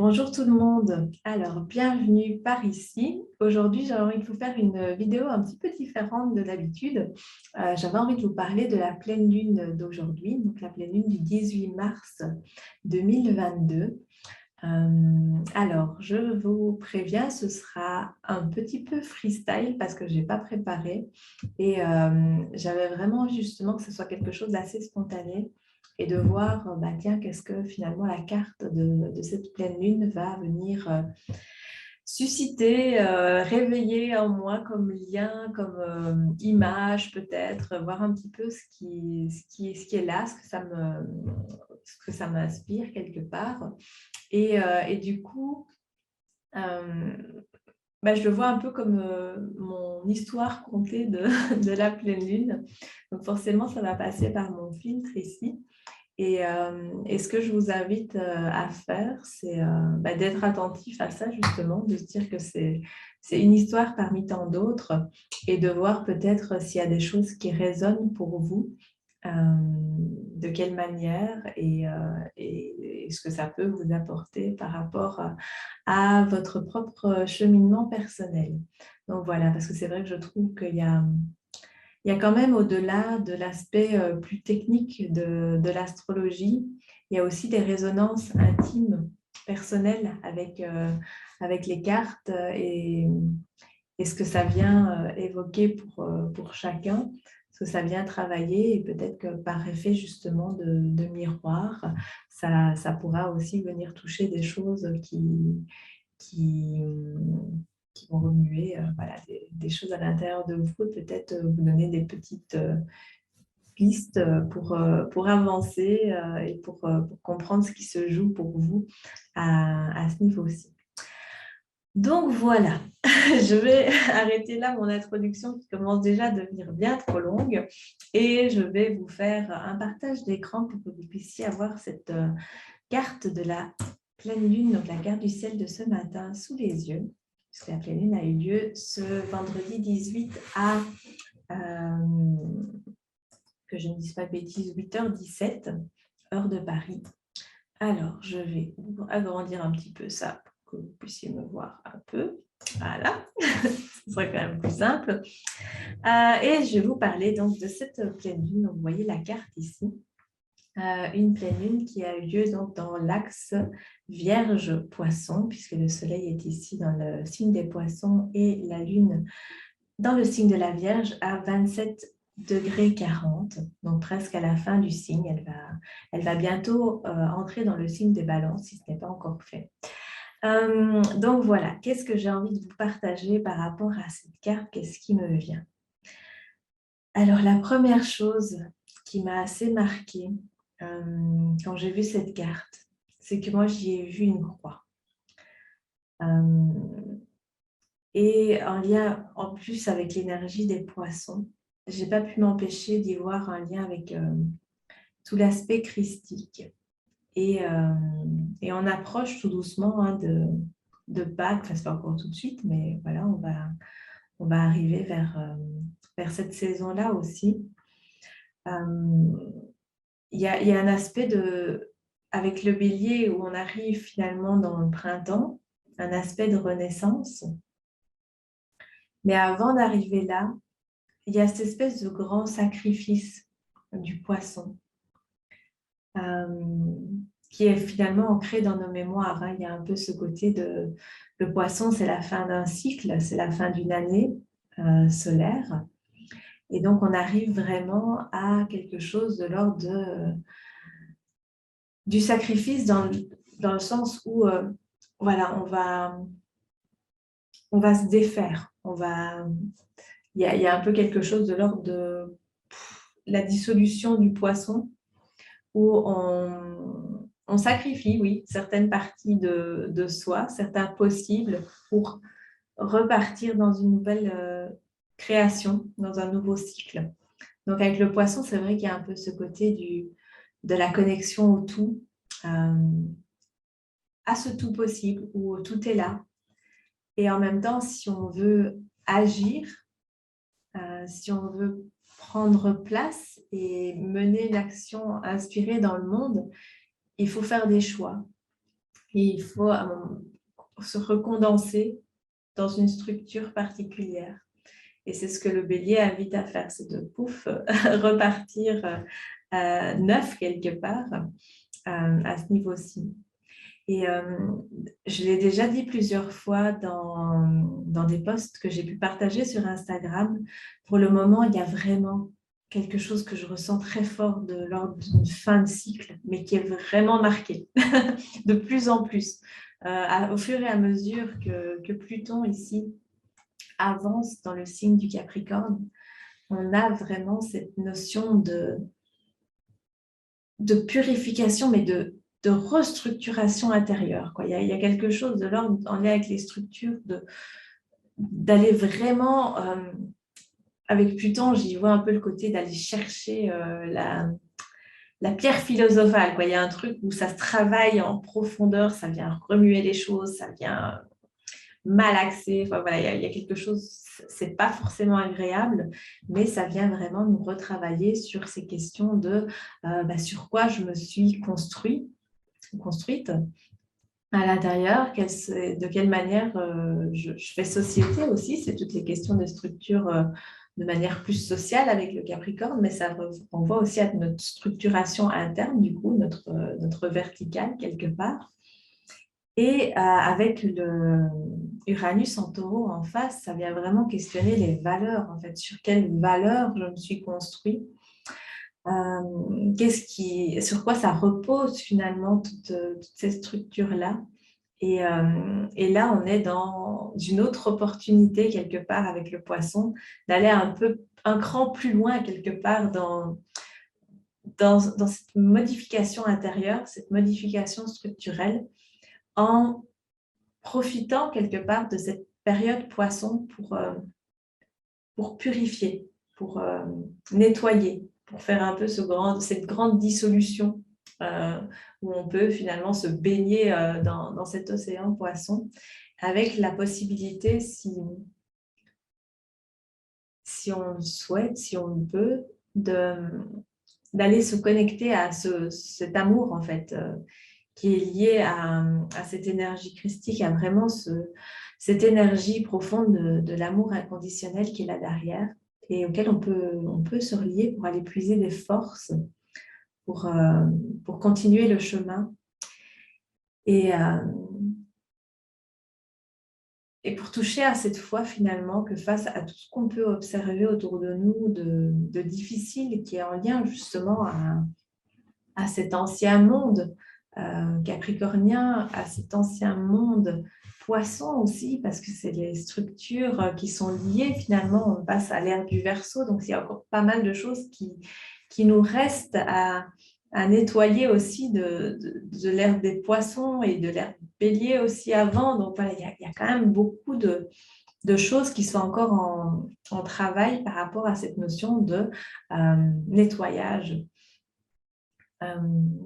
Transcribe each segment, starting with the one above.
Bonjour tout le monde. Alors, bienvenue par ici. Aujourd'hui, j'ai envie de vous faire une vidéo un petit peu différente de d'habitude. J'avais envie de vous parler de la pleine lune d'aujourd'hui, donc la pleine lune du 18 mars 2022. Alors, je vous préviens, ce sera un petit peu freestyle parce que je n'ai pas préparé et j'avais vraiment justement que ce soit quelque chose d'assez spontané et de voir, tiens, qu'est-ce que finalement la carte de cette pleine lune va venir susciter, réveiller en moi comme lien, comme image peut-être, voir un petit peu ce qui est là, ce que ça m'inspire quelque part. Et du coup, euh, je le vois un peu comme mon histoire contée de, de la pleine lune. Donc forcément, ça va passer par mon filtre ici. Et ce que je vous invite à faire, c'est d'être attentif à ça justement, de se dire que c'est une histoire parmi tant d'autres et de voir peut-être s'il y a des choses qui résonnent pour vous, de quelle manière et ce que ça peut vous apporter par rapport à votre propre cheminement personnel. Donc voilà, parce que c'est vrai que je trouve qu'il y a quand même, au-delà de l'aspect plus technique de l'astrologie, il y a aussi des résonances intimes, personnelles avec les cartes et ce que ça vient évoquer pour chacun, ce que ça vient travailler et peut-être que par effet justement de miroir, ça pourra aussi venir toucher des choses qui, qui vont remuer des choses à l'intérieur de vous, peut-être vous donner des petites pistes pour avancer et pour comprendre ce qui se joue pour vous à ce niveau-ci. Donc voilà, je vais arrêter là mon introduction qui commence déjà à devenir bien trop longue et je vais vous faire un partage d'écran pour que vous puissiez avoir cette carte de la pleine lune, donc la carte du ciel de ce matin sous les yeux, puisque la pleine lune a eu lieu ce vendredi 18 à, que je ne dise pas de bêtises, 8h17, heure de Paris. Alors, je vais agrandir un petit peu ça pour que vous puissiez me voir un peu. Voilà, ce serait quand même plus simple. Et je vais vous parler donc de cette pleine lune. Donc, vous voyez la carte ici. Une pleine lune qui a eu lieu donc dans l'axe Vierge-Poisson, puisque le soleil est ici dans le signe des Poissons et la lune dans le signe de la Vierge à 27,40 °, donc presque à la fin du signe. Elle va bientôt entrer dans le signe des Balances si ce n'est pas encore fait. Donc voilà, qu'est-ce que j'ai envie de vous partager par rapport à cette carte? Qu'est-ce qui me vient? Alors la première chose qui m'a assez marquée quand j'ai vu cette carte, c'est que moi j'y ai vu une croix. Et en lien en plus avec l'énergie des poissons, je n'ai pas pu m'empêcher d'y voir un lien avec tout l'aspect christique. Et on approche tout doucement de Pâques, enfin c'est pas encore tout de suite, mais voilà, on va arriver vers cette saison-là aussi. Il y a un aspect avec le bélier où on arrive finalement dans le printemps, un aspect de renaissance. Mais avant d'arriver là, il y a cette espèce de grand sacrifice du poisson qui est finalement ancré dans nos mémoires. Il y a un peu ce côté le poisson, c'est la fin d'un cycle, c'est la fin d'une année solaire. Et donc, on arrive vraiment à quelque chose de l'ordre du sacrifice dans le sens où voilà, on va se défaire. Il y a un peu quelque chose de l'ordre de la dissolution du poisson où on sacrifie, oui, certaines parties de soi, certains possibles pour repartir dans une nouvelle création, dans un nouveau cycle. Donc avec le poisson, c'est vrai qu'il y a un peu ce côté de la connexion au tout, à ce tout possible, où tout est là. Et en même temps, si on veut agir, si on veut prendre place et mener une action inspirée dans le monde, il faut faire des choix. Et il faut se recondenser dans une structure particulière. Et c'est ce que le bélier invite à faire, c'est de pouf, repartir neuf quelque part à ce niveau-ci. Et je l'ai déjà dit plusieurs fois dans des posts que j'ai pu partager sur Instagram. Pour le moment, il y a vraiment quelque chose que je ressens très fort de l'ordre d'une fin de cycle, mais qui est vraiment marqué de plus en plus. Au fur et à mesure que Pluton ici avance dans le signe du Capricorne, on a vraiment cette notion de purification, mais de restructuration intérieure, quoi. Il y a quelque chose de l'ordre en lien avec les structures, d'aller vraiment, avec Pluton, j'y vois un peu le côté d'aller chercher la pierre philosophale, quoi. Il y a un truc où ça se travaille en profondeur, ça vient remuer les choses, ça vient malaxer. Enfin, voilà, il y a quelque chose, c'est pas forcément agréable, mais ça vient vraiment nous retravailler sur ces questions de sur quoi je me suis construite à l'intérieur, de quelle manière je fais société aussi. C'est toutes les questions de structure de manière plus sociale avec le Capricorne, mais ça renvoie aussi à notre structuration interne, du coup, notre verticale quelque part. Et avec le Uranus en taureau en face, ça vient vraiment questionner les valeurs, en fait, sur quelles valeurs je me suis construit. Sur quoi ça repose finalement toutes ces structures-là. Et là, on est dans une autre opportunité quelque part avec le poisson, d'aller un cran plus loin quelque part dans cette modification intérieure, cette modification structurelle, en profitant quelque part de cette période poisson pour purifier, pour nettoyer, pour faire un peu cette grande dissolution où on peut finalement se baigner dans cet océan poisson, avec la possibilité, si on le souhaite, si on le peut, d'aller se connecter à cet amour, en fait, qui est lié à cette énergie christique, à vraiment cette énergie profonde de l'amour inconditionnel qui est là derrière et auquel on peut se relier pour aller puiser des forces, pour continuer le chemin et pour toucher à cette foi finalement que face à tout ce qu'on peut observer autour de nous de difficile, qui est en lien justement à cet ancien monde capricornien, à cet ancien monde poisson aussi, parce que c'est les structures qui sont liées finalement. On passe à l'ère du Verseau, donc il y a encore pas mal de choses qui nous restent à nettoyer aussi de l'ère des poissons et de l'ère du Bélier aussi avant. Donc voilà, il y a quand même beaucoup de choses qui sont encore en travail par rapport à cette notion de nettoyage.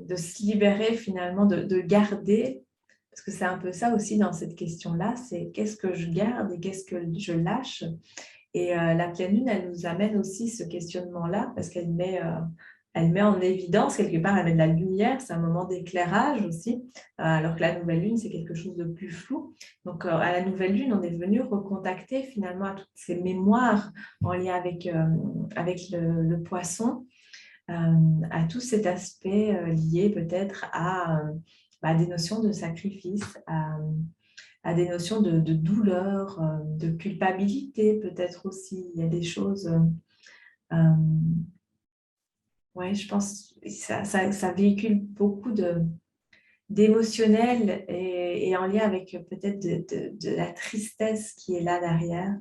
De se libérer finalement, de garder, parce que c'est un peu ça aussi dans cette question-là, c'est qu'est-ce que je garde et qu'est-ce que je lâche. Et la pleine lune, elle nous amène aussi ce questionnement-là, parce qu'elle met en évidence, quelque part, elle met de la lumière, c'est un moment d'éclairage aussi, alors que la nouvelle lune, c'est quelque chose de plus flou. Donc, à la nouvelle lune, on est venu recontacter finalement à toutes ces mémoires en lien avec le poisson, à tout cet aspect lié peut-être à des notions de sacrifice, à des notions de douleur, de culpabilité peut-être aussi. Il y a des choses, ouais, je pense que ça véhicule beaucoup d'émotionnel et en lien avec peut-être de la tristesse qui est là derrière.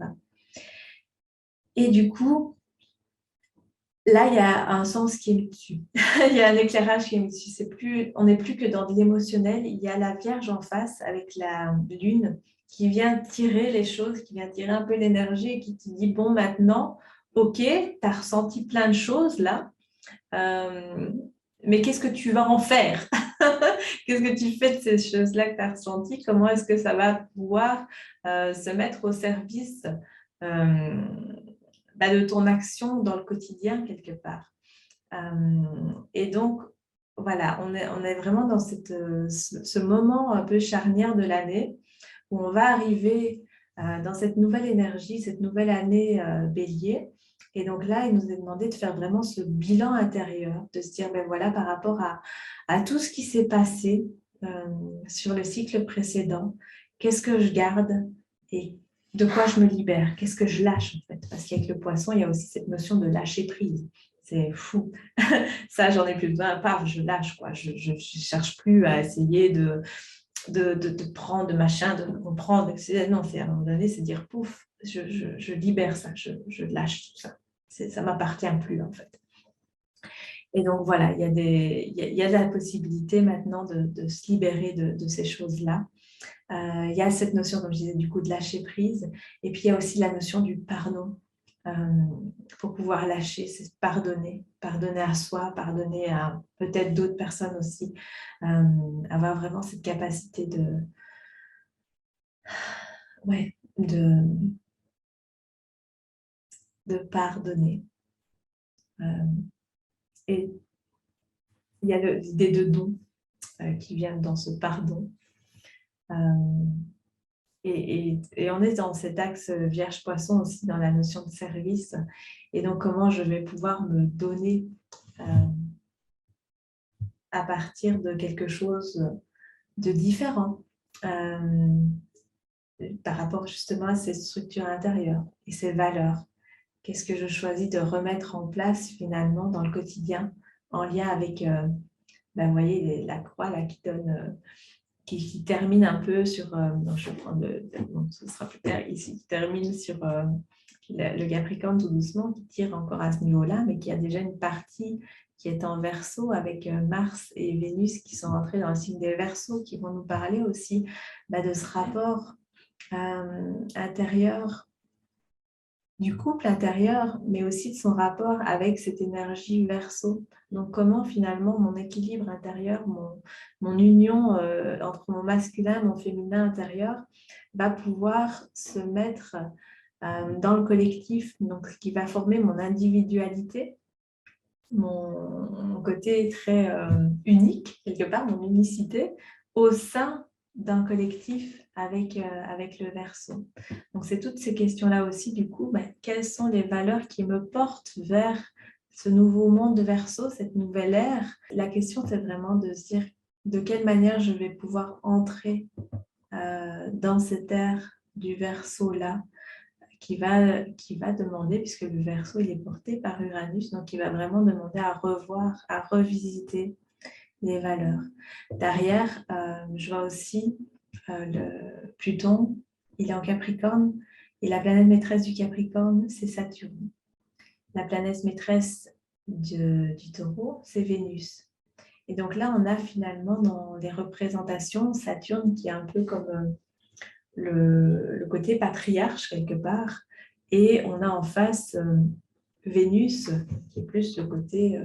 Et du coup, là, il y a un sens qui est mis dessus. Il y a un éclairage qui est mis dessus. On n'est plus que dans de l'émotionnel. Il y a la Vierge en face avec la Lune qui vient tirer les choses, qui vient tirer un peu l'énergie et qui te dit, bon, maintenant, ok, tu as ressenti plein de choses là, mais qu'est-ce que tu vas en faire? Qu'est-ce que tu fais de ces choses-là que tu as ressenties? Comment est-ce que ça va pouvoir se mettre au service de ton action dans le quotidien quelque part. Et donc, voilà, on est vraiment dans ce moment un peu charnière de l'année où on va arriver dans cette nouvelle énergie, cette nouvelle année Bélier. Et donc là, il nous est demandé de faire vraiment ce bilan intérieur, de se dire, ben voilà, par rapport à tout ce qui s'est passé sur le cycle précédent, qu'est-ce que je garde et de quoi je me libère, qu'est-ce que je lâche en fait. Parce qu'avec le poisson, il y a aussi cette notion de lâcher prise. C'est fou. Ça, j'en ai plus besoin. Paf, je lâche, quoi. Je ne cherche plus à essayer de prendre, de machin, de comprendre. Non, c'est à un moment donné, c'est dire pouf, je libère ça, je lâche tout ça. Ça ne m'appartient plus, en fait. Et donc, voilà, il y a de la possibilité maintenant de se libérer de ces choses-là. Il y a cette notion, comme je disais, du coup, de lâcher prise. Et puis, il y a aussi la notion du pardon. Pour pouvoir lâcher, c'est pardonner. Pardonner à soi, pardonner à peut-être d'autres personnes aussi. Avoir vraiment cette capacité ouais, de pardonner. Et il y a l'idée de don qui vient dans ce pardon. Et on est dans cet axe Vierge-Poisson aussi, dans la notion de service. Et donc, comment je vais pouvoir me donner à partir de quelque chose de différent par rapport justement à ces structures intérieures et ces valeurs. Qu'est-ce que je choisis de remettre en place finalement dans le quotidien en lien avec, vous voyez, la croix là, qui donne... Qui termine un peu sur, non, je vais prendre ce sera plus clair ici, qui termine sur le Capricorne tout doucement, qui tire encore à ce niveau-là, mais qui a déjà une partie qui est en Verseau avec Mars et Vénus qui sont entrés dans le signe des Verseaux, qui vont nous parler aussi de ce rapport intérieur, du couple intérieur, mais aussi de son rapport avec cette énergie Verseau. Donc, comment finalement mon équilibre intérieur, mon union entre mon masculin et mon féminin intérieur va pouvoir se mettre dans le collectif, donc ce qui va former mon individualité, mon côté très unique, quelque part, mon unicité, au sein d'un collectif avec le Verseau. Donc, c'est toutes ces questions-là aussi, du coup, quelles sont les valeurs qui me portent vers ce nouveau monde de Verseau, cette nouvelle ère? La question, c'est vraiment de se dire de quelle manière je vais pouvoir entrer dans cette ère du Verseau-là, qui va demander, puisque le Verseau, il est porté par Uranus, donc il va vraiment demander à revoir, à revisiter les valeurs. Derrière, je vois aussi le Pluton, il est en Capricorne, et la planète maîtresse du Capricorne, c'est Saturne. La planète maîtresse du Taureau, c'est Vénus. Et donc là, on a finalement dans les représentations Saturne qui est un peu comme le côté patriarche quelque part, et on a en face Vénus qui est plus le côté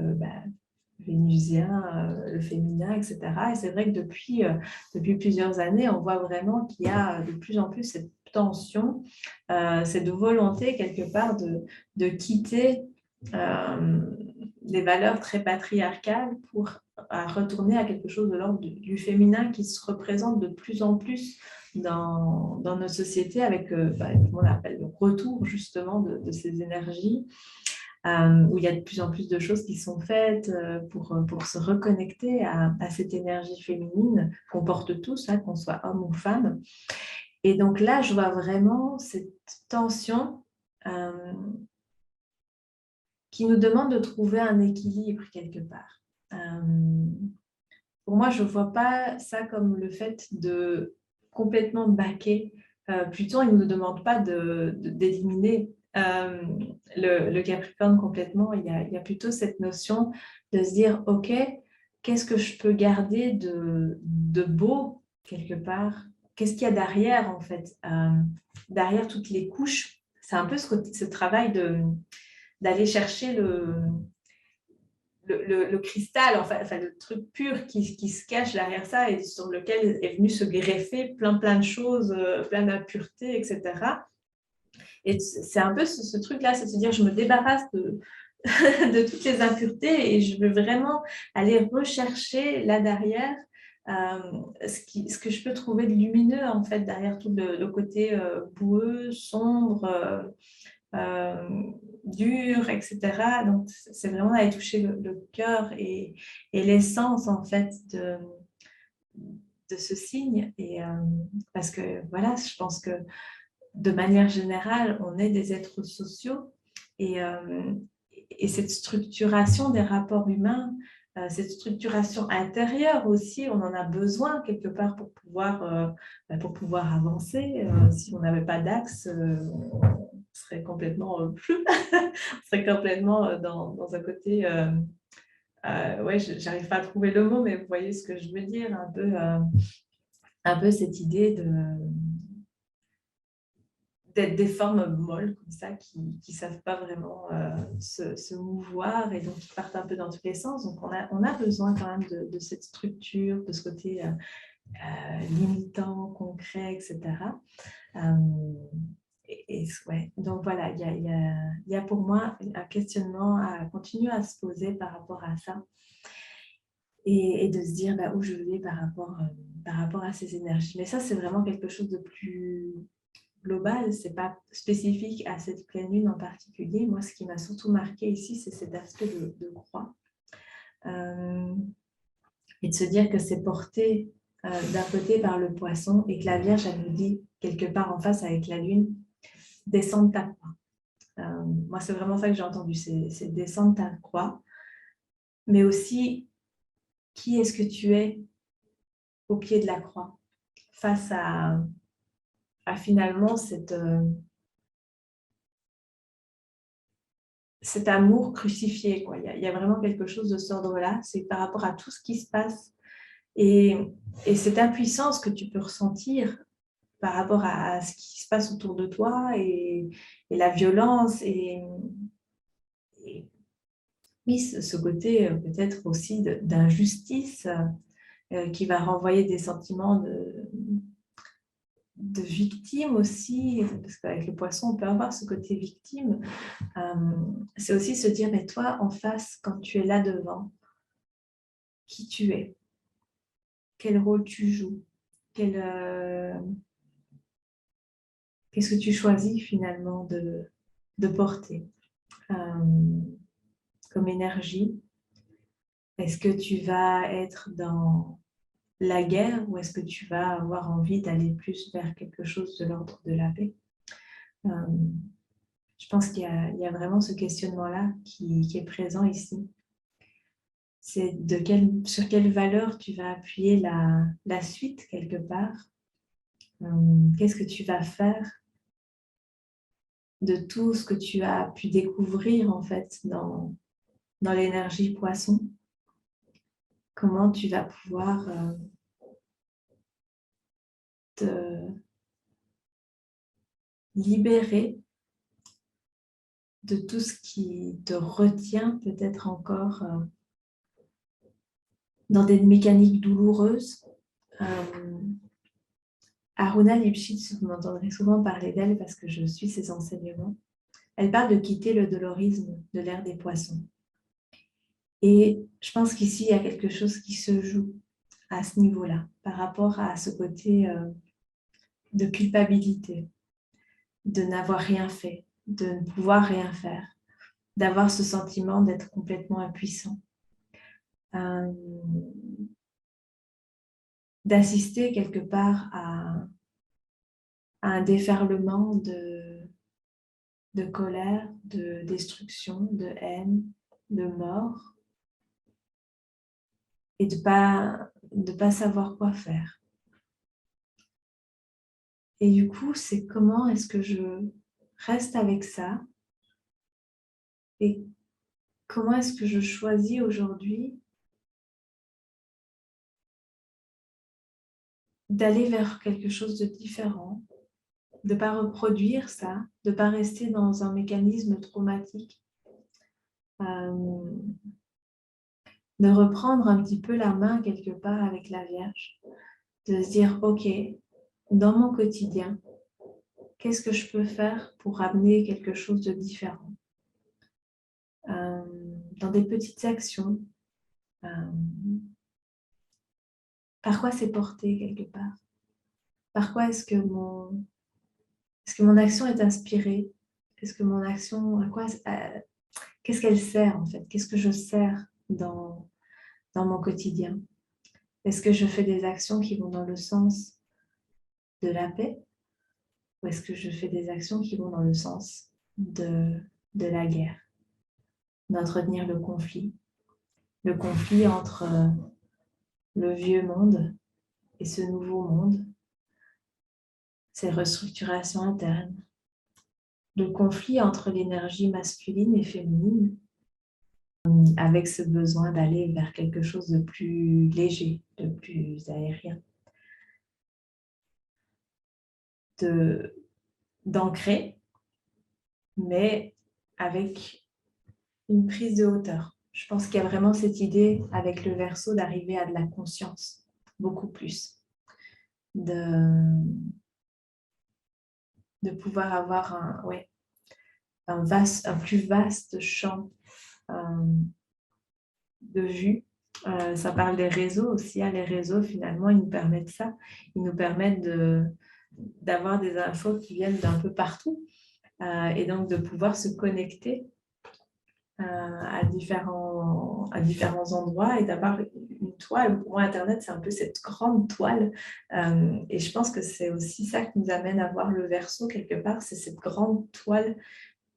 vénusien, le féminin, etc. Et c'est vrai que depuis plusieurs années, on voit vraiment qu'il y a de plus en plus cette tension, cette volonté quelque part de quitter des valeurs très patriarcales pour retourner à quelque chose de l'ordre du féminin qui se représente de plus en plus dans nos sociétés avec, comment on appelle, le retour justement de ces énergies. Où il y a de plus en plus de choses qui sont faites pour se reconnecter à cette énergie féminine qu'on porte tous, hein, qu'on soit homme ou femme. Et donc là, je vois vraiment cette tension qui nous demande de trouver un équilibre quelque part. Pour moi, je ne vois pas ça comme le fait de complètement baquer. Pluton, il ne nous demande pas d'éliminer le Capricorne complètement. Il y a plutôt cette notion de se dire, OK, qu'est-ce que je peux garder de beau quelque part? Qu'est-ce qu'il y a derrière, en fait? Derrière toutes les couches. C'est un peu ce travail d'aller chercher le cristal, enfin le truc pur qui se cache derrière ça et sur lequel est venu se greffer plein de choses, plein d'impuretés, etc. Et c'est un peu ce truc-là, c'est de se dire je me débarrasse de toutes les impuretés et je veux vraiment aller rechercher là derrière ce que je peux trouver de lumineux en fait derrière tout le côté boueux, sombre, dur, etc. Donc c'est vraiment aller toucher le cœur et l'essence en fait de ce signe parce que voilà, je pense que de manière générale, on est des êtres sociaux et, euh, et cette structuration des rapports humains, cette structuration intérieure aussi, on en a besoin quelque part pour pouvoir avancer. Si on n'avait pas d'axe, on serait complètement flou, on serait complètement dans un côté... ouais, j'arrive pas à trouver le mot, mais vous voyez ce que je veux dire, un peu cette idée d'être des formes molles comme ça qui ne savent pas vraiment se mouvoir et donc qui partent un peu dans tous les sens. Donc on a besoin quand même de cette structure, de ce côté limitant, concret, etc. Ouais. Donc voilà, il y a pour moi un questionnement à continuer à se poser par rapport à ça et de se dire où je vais par rapport à ces énergies. Mais ça, c'est vraiment quelque chose de plus global, ce n'est pas spécifique à cette pleine lune en particulier. Moi, ce qui m'a surtout marqué ici, c'est cet aspect de croix. Et de se dire que c'est porté d'un côté par le poisson et que la Vierge, elle nous dit quelque part en face avec la lune, descendre ta croix. Moi, c'est vraiment ça que j'ai entendu, c'est descendre ta croix, mais aussi qui est-ce que tu es au pied de la croix face à finalement cet amour crucifié, quoi. Il y a vraiment quelque chose de cet ordre-là. C'est par rapport à tout ce qui se passe et cette impuissance que tu peux ressentir par rapport à ce qui se passe autour de toi et la violence et oui, ce côté peut-être aussi d'injustice qui va renvoyer des sentiments de victime aussi, parce qu'avec le poisson, on peut avoir ce côté victime. C'est aussi se dire, mais toi, en face, quand tu es là devant, qui tu es, quel rôle tu joues, qu'est-ce que tu choisis finalement de porter comme énergie. Est-ce que tu vas être dans la guerre ou est-ce que tu vas avoir envie d'aller plus vers quelque chose de l'ordre de la paix? Je pense qu'il y a vraiment ce questionnement-là qui est présent ici. C'est sur quelle valeur tu vas appuyer la suite quelque part. Qu'est-ce que tu vas faire de tout ce que tu as pu découvrir en fait dans l'énergie poisson? Comment tu vas pouvoir te libérer de tout ce qui te retient peut-être encore dans des mécaniques douloureuses. Aruna Lipschitz, vous m'entendrez souvent parler d'elle parce que je suis ses enseignements. Elle parle de quitter le dolorisme de l'ère des poissons. Et je pense qu'ici, il y a quelque chose qui se joue à ce niveau-là, par rapport à ce côté de culpabilité, de n'avoir rien fait, de ne pouvoir rien faire, d'avoir ce sentiment d'être complètement impuissant. D'assister quelque part à un déferlement de colère, de destruction, de haine, de mort, et de pas savoir quoi faire. Et du coup, c'est comment est-ce que je reste avec ça et comment est-ce que je choisis aujourd'hui d'aller vers quelque chose de différent, de ne pas reproduire ça, de ne pas rester dans un mécanisme traumatique, de reprendre un petit peu la main quelque part avec la Vierge, de se dire, ok, dans mon quotidien, qu'est-ce que je peux faire pour amener quelque chose de différent? dans des petites actions. Par quoi c'est porté quelque part? Par quoi est-ce que mon action est inspirée? Est-ce que mon action, qu'est-ce qu'elle sert en fait? Qu'est-ce que je sers dans mon quotidien? Est-ce que je fais des actions qui vont dans le sens de la paix? Ou est-ce que je fais des actions qui vont dans le sens de la guerre? D'entretenir le conflit entre le vieux monde et ce nouveau monde, ces restructurations internes, le conflit entre l'énergie masculine et féminine, avec ce besoin d'aller vers quelque chose de plus léger, de plus aérien, d'ancrer, mais avec une prise de hauteur. Je pense qu'il y a vraiment cette idée avec le Verseau d'arriver à de la conscience, beaucoup plus, de pouvoir avoir un plus vaste champ de vue. Ça parle des réseaux aussi. Les réseaux, finalement, ils nous permettent ça. Ils nous permettent d'avoir des infos qui viennent d'un peu partout et donc de pouvoir se connecter à différents endroits et d'avoir une toile. Pour moi, Internet, c'est un peu cette grande toile. Et je pense que c'est aussi ça qui nous amène à voir le Verseau quelque part. C'est cette grande toile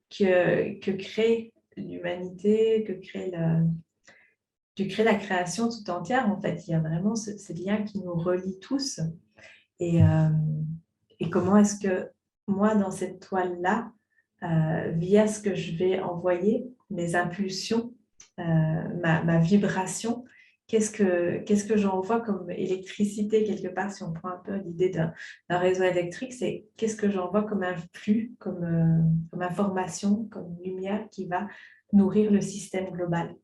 que crée l'humanité, que crée la création tout entière. En fait, il y a vraiment ces liens qui nous relient tous. Et comment est-ce que moi, dans cette toile-là, via ce que je vais envoyer, mes impulsions, ma vibration, qu'est-ce que j'envoie comme électricité quelque part, si on prend un peu l'idée d'un réseau électrique, c'est qu'est-ce que j'envoie comme un flux, comme information, comme lumière qui va nourrir le système global.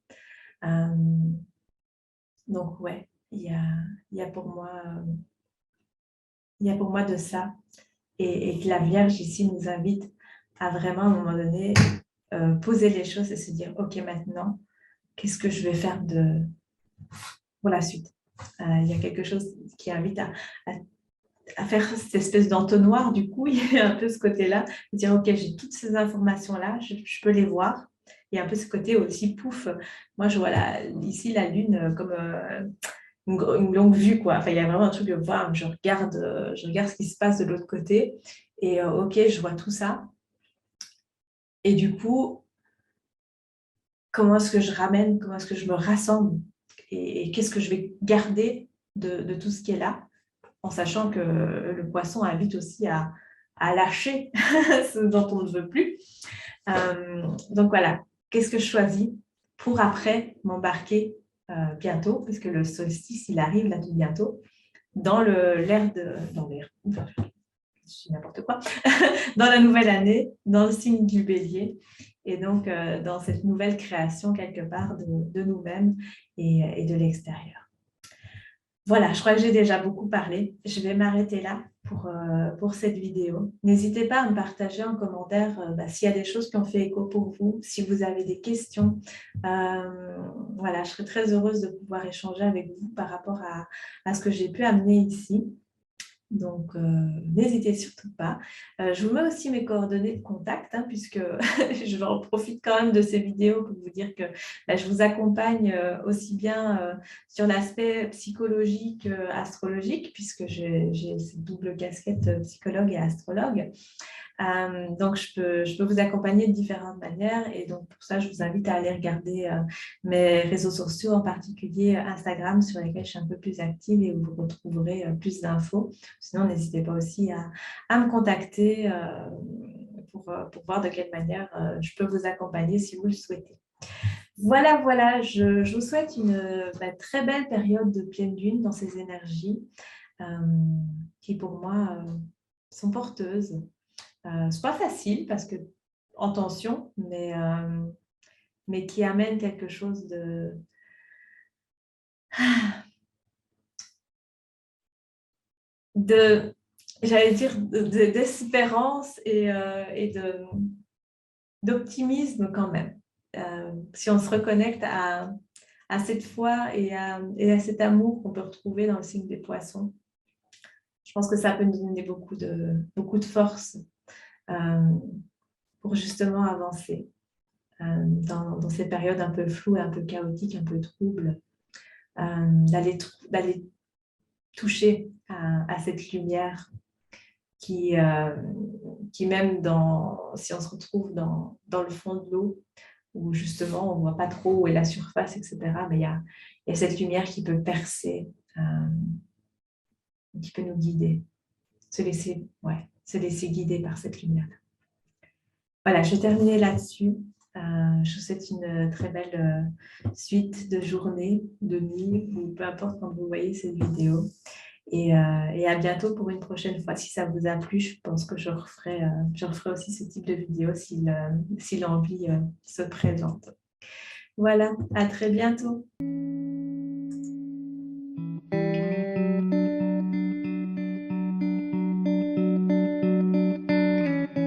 Donc ouais, il y a pour moi de ça, et que la Vierge ici nous invite à vraiment à un moment donné poser les choses et se dire ok, maintenant qu'est-ce que je vais faire pour la suite. Il y a quelque chose qui invite à faire cette espèce d'entonnoir. Du coup, il y a un peu ce côté-là de dire ok, j'ai toutes ces informations là, je peux les voir. Il y a un peu ce côté aussi pouf, moi je vois ici la lune comme une longue vue, quoi. Enfin, il y a vraiment un truc de voir, je regarde ce qui se passe de l'autre côté et ok, je vois tout ça. Et du coup, comment est-ce que je ramène, comment est-ce que je me rassemble et qu'est-ce que je vais garder de tout ce qui est là, en sachant que le poisson invite aussi à lâcher ce dont on ne veut plus. Donc voilà, qu'est-ce que je choisis pour après m'embarquer bientôt, parce que le solstice, il arrive là tout bientôt, dans n'importe quoi, dans la nouvelle année, dans le signe du Bélier, et donc dans cette nouvelle création quelque part de nous-mêmes et de l'extérieur. Voilà, je crois que j'ai déjà beaucoup parlé. Je vais m'arrêter là pour cette vidéo. N'hésitez pas à me partager en commentaire s'il y a des choses qui ont fait écho pour vous, si vous avez des questions. Voilà, je serais très heureuse de pouvoir échanger avec vous par rapport à ce que j'ai pu amener ici. Donc, n'hésitez surtout pas. Je vous mets aussi mes coordonnées de contact, puisque je en profite quand même de ces vidéos pour vous dire que je vous accompagne aussi bien sur l'aspect psychologique, astrologique, puisque j'ai cette double casquette psychologue et astrologue. Donc, je peux vous accompagner de différentes manières, et donc pour ça, je vous invite à aller regarder mes réseaux sociaux, en particulier Instagram, sur lesquels je suis un peu plus active et où vous retrouverez plus d'infos. Sinon, n'hésitez pas aussi à me contacter pour voir de quelle manière je peux vous accompagner si vous le souhaitez. Voilà, je vous souhaite une très belle période de pleine lune dans ces énergies qui, pour moi, sont porteuses. C'est pas facile parce que en tension, mais qui amène quelque chose j'allais dire, d'espérance et d'optimisme quand même. si on se reconnecte à cette foi et à cet amour qu'on peut retrouver dans le signe des poissons, je pense que ça peut nous donner beaucoup de force pour justement avancer dans ces périodes un peu floues, un peu chaotiques, un peu troubles, d'aller toucher à cette lumière qui même si on se retrouve dans le fond de l'eau, où justement on ne voit pas trop où est la surface, etc. Mais il y a cette lumière qui peut percer, qui peut nous guider, se laisser guider par cette lumière. Voilà, je vais terminer là-dessus. Je vous souhaite une très belle suite de journée, de nuit, ou peu importe quand vous voyez cette vidéo. Et à bientôt pour une prochaine fois. Si ça vous a plu, je pense que je referai aussi ce type de vidéo si l'envie se présente. Voilà, à très bientôt.